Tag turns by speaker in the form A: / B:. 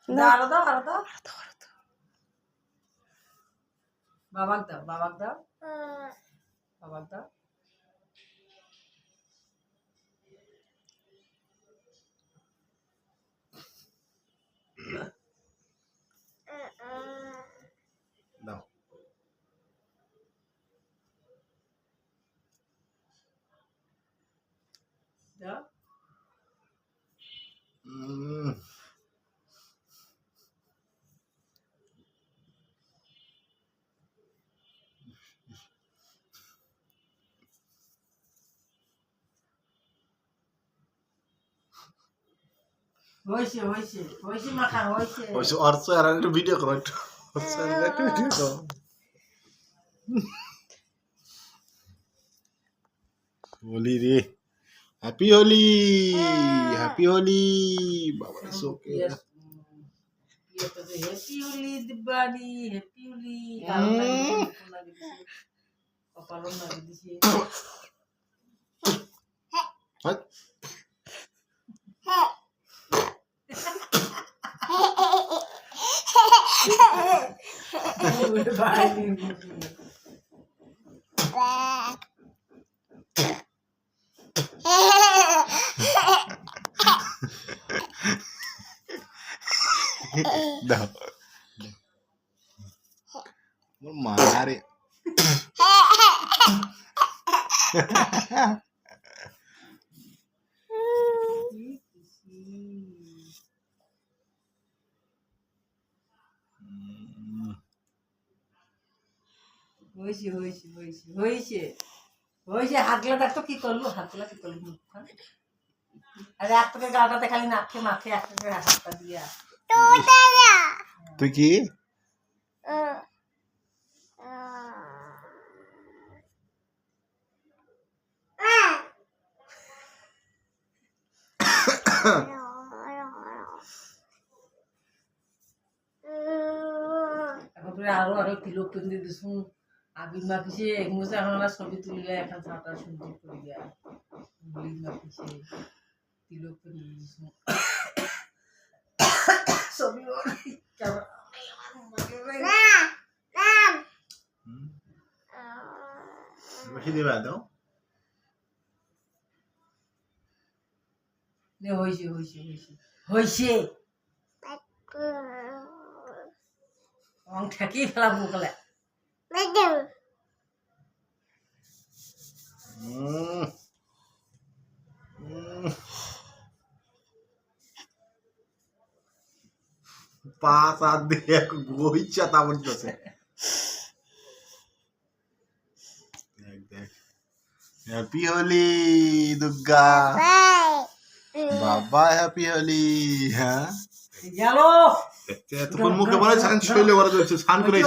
A: আরো দাও আরো দাও বাবাক দাও বাবাক দাও বাবাক দাও
B: দাও
A: দাও হয়েছে হয়েছে হয়েছে মাখা হয়েছে
B: ওই অর্থ আর একটা ভিডিও করো একটু একটা ভিডিও করো হোলি রে হ্যাপি হোলি হ্যাপি হোলি বাবা সোকে
A: হ্যাপি হোলি দিব্যানি হ্যাপি হোলি কপালও লাগিয়ে দিছে
B: দাও মোর মারে
A: হয়েছে হয়েছে হয়েছে হয়েছে হয়েছে হাতগুলা দেখতো কি করলো হাতগুলা কি করলো মুখখান আরে একটাকে গাটাতে খালি নাকে মাখে একটাকে হাতটা দিয়া
B: তুই কি
A: এখন তুই আরো আরো কিলো কিনে দিছুন আবির মাখিছে এগুলো এখন আমরা ছবি তুলিলে এখন সাঁতার সুন্দর করে গিয়া গুলি মাখিছে কিলো কিনে দিছুন ছবি
B: বেশি দিবা দাও
A: হয়েছে হয়েছে হয়েছে হয়েছে ঠেকি ফেলাবো কলে
B: পাঁচ হাত দিয়ে গইচা তা বলতেছে হ্যাপি হোলি দুর্গা বাবা হ্যাপি হোলি হ্যাঁ
A: গেল
B: এতক্ষণ মুখে বলে স্নান শৈলে বলা যাচ্ছে স্নান করে